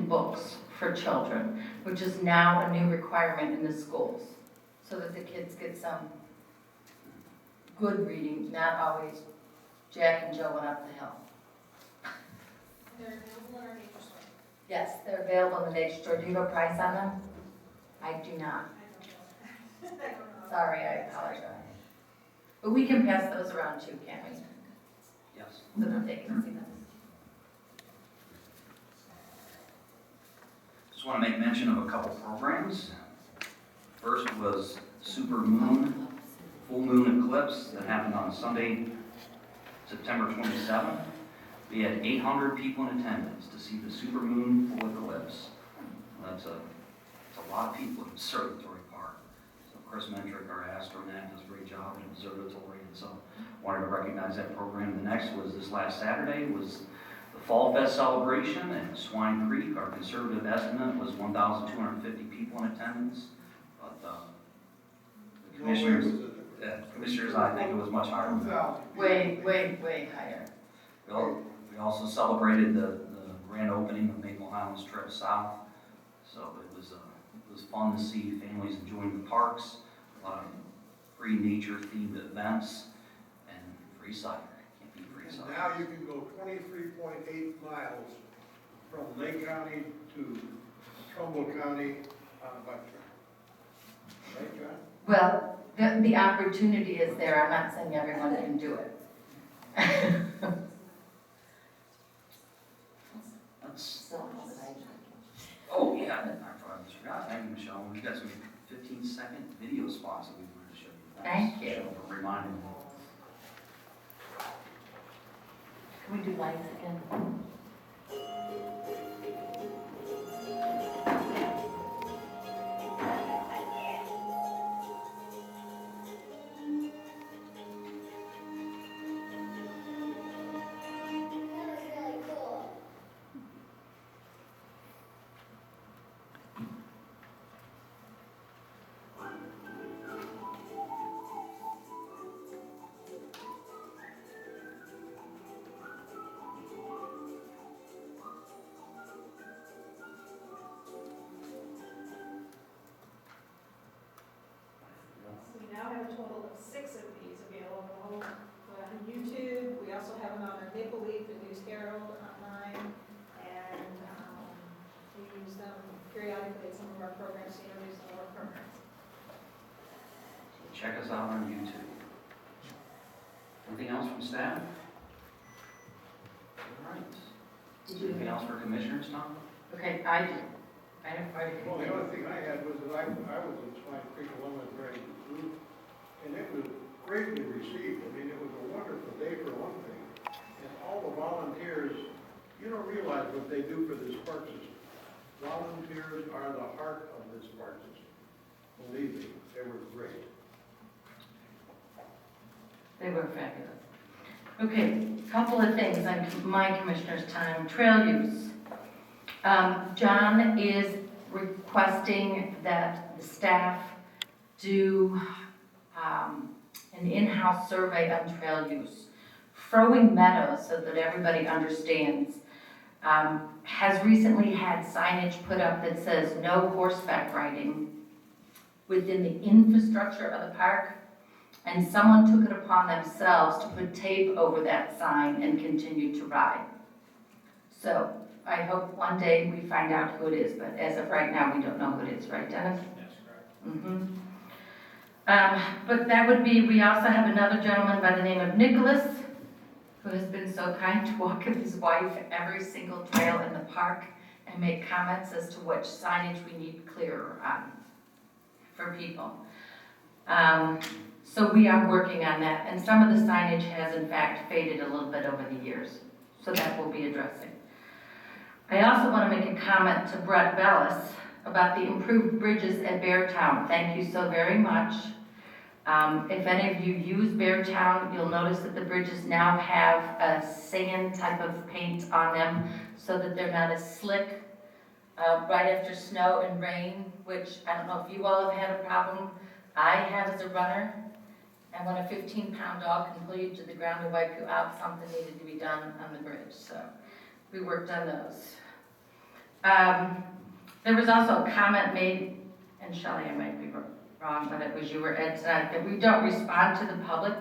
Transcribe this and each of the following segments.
books for children, which is now a new requirement in the schools, so that the kids get some good reading, not always Jack and Jill went up the hill. They're available in our nature store. Yes, they're available in the nature store. Do you have a price on them? I do not. I don't know. Sorry, I apologize. But we can pass those around too, can't we? Yes. So that they can see them. Just want to make mention of a couple programs. First was Super Moon, Full Moon Eclipse that happened on Sunday, September 27th. We had 800 people in attendance to see the Super Moon Full Eclipse. That's a lot of people in Observatory Park. So Chris Mentrick, our astronaut, does a great job in observatory, and so wanted to recognize that program. The next was this last Saturday was the Fall Fest celebration at Swine Creek. Our conservative estimate was 1,250 people in attendance, but the commissioners, I think it was much higher than that. Way higher. We also celebrated the grand opening of Maple Highlands Trip South, so it was fun to see families enjoying the parks, a lot of free nature-themed events, and free cider. Can't beat free cider. And now you can go 23.8 miles from Lake County to Trumbull County on a bike trail. Right, John? Well, the opportunity is there. I'm not saying everyone can do it. Oh, yeah, I just forgot. Thank you, Michelle. We've got some 15-second video spots that we wanted to show you. Thank you. Michelle, for reminding me. Can we do lights again? We now have a total of 6 of these available on YouTube. We also have them on our Maple Leaf, the News Herald online, and we use them periodically at some of our programs to introduce some of our programs. Check us out on YouTube. Anything else from staff? All right. Anything else for commissioners, Tom? Okay, I do. I have quite a few. Well, the other thing I had was that I was at Swine Creek along with Greg Group, and it was greatly received. I mean, it was a wonderful day for one thing. And all the volunteers, you don't realize what they do for this park system. Volunteers are the heart of this park system. Believe me, they were great. They were fabulous. Okay, couple of things on my commissioner's time. Trail use. John is requesting that the staff do an in-house survey on trail use. Frowing Meadows, so that everybody understands, has recently had signage put up that says no horseback riding within the infrastructure of the park. And someone took it upon themselves to put tape over that sign and continue to ride. So I hope one day we find out who it is, but as of right now, we don't know who it is, right, Dennis? That's correct. Mm-hmm. But that would be, we also have another gentleman by the name of Nicholas, who has been so kind to walk with his wife every single trail in the park and make comments as to which signage we need clearer on for people. So we are working on that, and some of the signage has in fact faded a little bit over the years, so that we'll be addressing. I also want to make a comment to Brett Bellis about the improved bridges at Beartown. Thank you so very much. If any of you use Beartown, you'll notice that the bridges now have a sand type of paint on them so that they're not as slick right after snow and rain, which I don't know if you all have had a problem. I have as a runner, and when a 15-pound dog can pull you to the ground to wipe you out, something needed to be done on the bridge. So we worked on those. There was also a comment made, and Shelley, I might be wrong, but it was you or Ed tonight, that we don't respond to the public.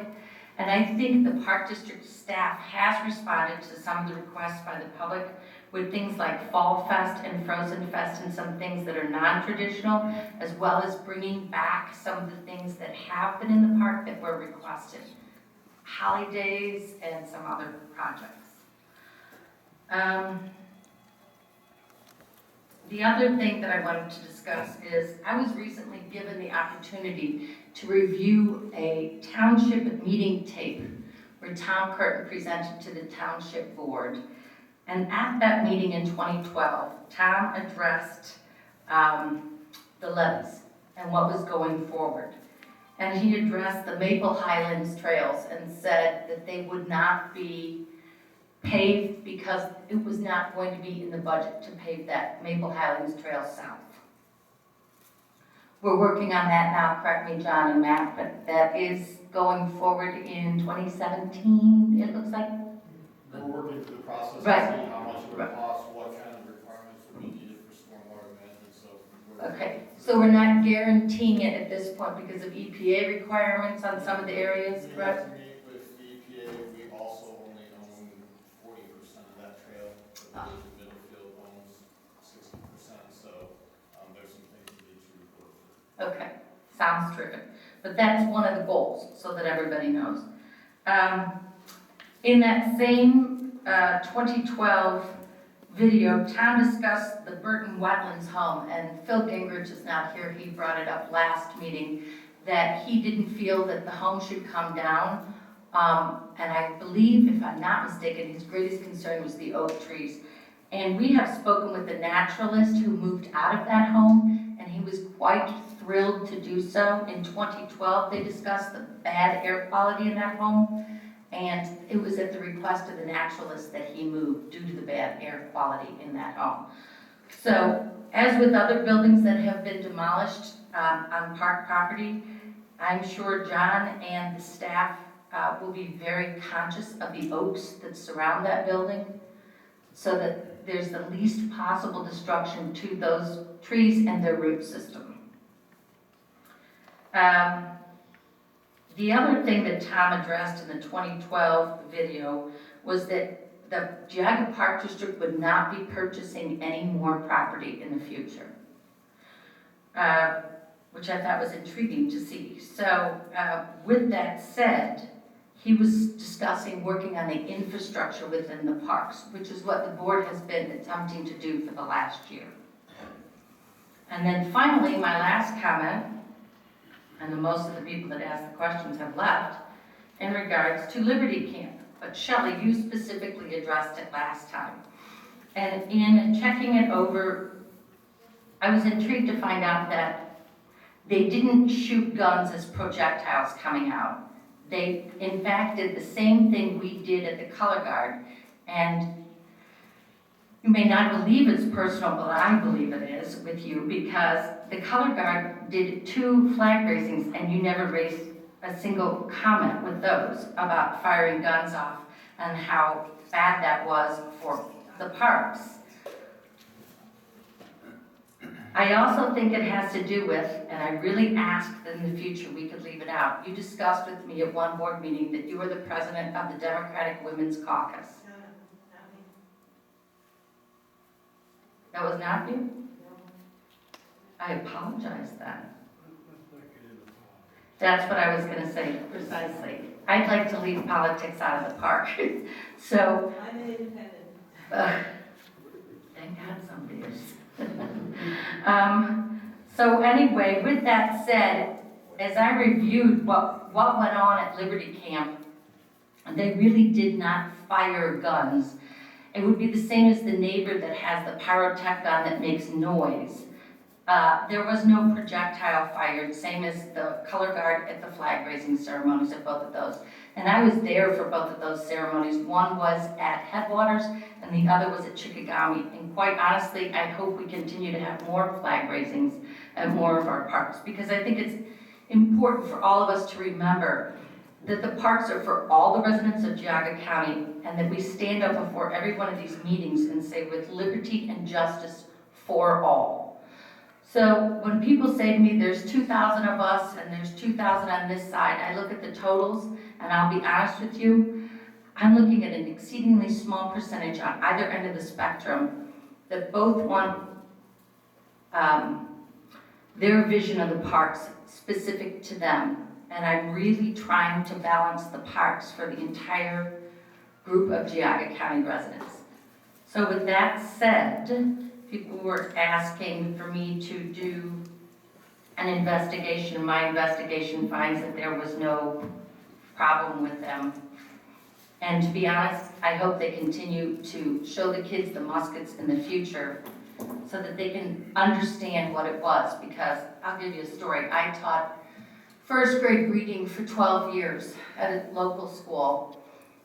And I think the Park District staff has responded to some of the requests by the public with things like Fall Fest and Frozen Fest and some things that are non-traditional, as well as bringing back some of the things that have been in the park that were requested. Holidays and some other projects. The other thing that I wanted to discuss is I was recently given the opportunity to review a township meeting tape where Tom Curtin presented to the township board. And at that meeting in 2012, Tom addressed the levees and what was going forward. And he addressed the Maple Highlands trails and said that they would not be paved because it was not going to be in the budget to pave that Maple Highlands Trail south. We're working on that now, correct me, John and Matt, but that is going forward in 2017, it looks like. We're working through the process to Right. see how much it would cost, what kind of requirements would be needed for stormwater management, so. Okay, so we're not guaranteeing it at this point because of EPA requirements on some of the areas, We correct? have to meet with the EPA, we also only own 40% of that trail, the village of Middlefield owns 60%, so there's some things we need to report for. Okay, sounds terrific. But that's one of the goals, so that everybody knows. In that same 2012 video, Tom discussed the Burton Wetlands home, and Phil Gingrich is not here, he brought it up last meeting, that he didn't feel that the home should come down. And I believe, if I'm not mistaken, his greatest concern was the oak trees. And we have spoken with the naturalist who moved out of that home, and he was quite thrilled to do so. In 2012, they discussed the bad air quality in that home, and it was at the request of the naturalist that he moved due to the bad air quality in that home. So, as with other buildings that have been demolished on park property, I'm sure John and the staff will be very conscious of the oaks that surround that building so that there's the least possible destruction to those trees and their root system. The other thing that Tom addressed in the 2012 video was that the Geauga Park District would not be purchasing any more property in the future, which I thought was intriguing to see. So with that said, he was discussing working on the infrastructure within the parks, which is what the board has been attempting to do for the last year. And then finally, my last comment, and most of the people that asked the questions have left, in regards to Liberty Camp. But Shelley, you specifically addressed it last time. And in checking it over, I was intrigued to find out that they didn't shoot guns as projectiles coming out. They, in fact, did the same thing we did at the Color Guard. And you may not believe it's personal, but I believe it is with you, because the Color Guard did 2 flag raisings and you never raised a single comment with those about firing guns off and how bad that was for the parks. I also think it has to do with, and I really asked that in the future we could leave it out, you discussed with me at one board meeting that you were the president of the Democratic Women's Caucus. No, not me. That was not you? I apologize then. Let's not get into politics. That's what I was gonna say, precisely. I'd like to leave politics out of the park. So, I'm an independent. thank God somebody is. So anyway, with that said, as I reviewed what went on at Liberty Camp, they really did not fire guns. It would be the same as the neighbor that has the pyrotech gun that makes noise. There was no projectile fired, same as the color guard at the flag raising ceremonies at both of those. And I was there for both of those ceremonies. One was at Headwaters and the other was at Chickagami. And quite honestly, I hope we continue to have more flag raisings at more of our parks, because I think it's important for all of us to remember that the parks are for all the residents of Geauga County, and that we stand up before every one of these meetings and say, with liberty and justice for all. So when people say to me, there's 2,000 of us and there's 2,000 on this side, I look at the totals, and I'll be honest with you, I'm looking at an exceedingly small percentage on either end of the spectrum that both want their vision of the parks specific to them. And I'm really trying to balance the parks for the entire group of Geauga County residents. So with that said, people were asking for me to do an investigation. My investigation finds that there was no problem with them. And to be honest, I hope they continue to show the kids the muskets in the future so that they can understand what it was. Because I'll give you a story. I taught first grade reading for 12 years at a local school.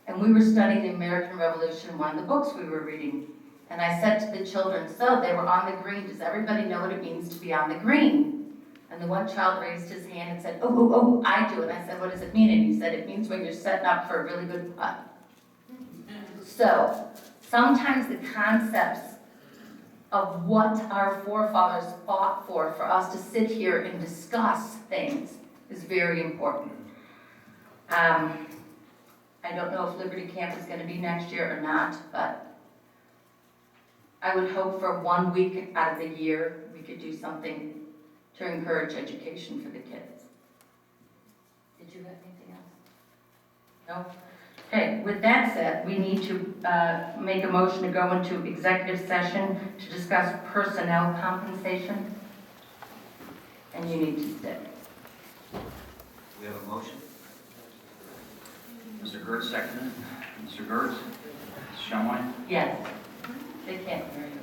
And we were studying the American Revolution, one of the books we were reading. And I said to the children, so they were on the green, does everybody know what it means to be on the green? And the one child raised his hand and said, oh, I do. And I said, what does it mean? And he said, it means when you're setting up for a really good putt. So sometimes the concepts of what our forefathers fought for us to sit here and discuss things is very important. I don't know if Liberty Camp is going to be next year or not, but I would hope for 1 week out of the year we could do something to encourage education for the kids. Did you have anything else? No? Okay, with that said, we need to make a motion to go into executive session to discuss personnel compensation. And you need to sit. We have a motion. Mr. Gertz seconded. Mr. Gertz? Ms. Shumway? Yes. They can't hear you.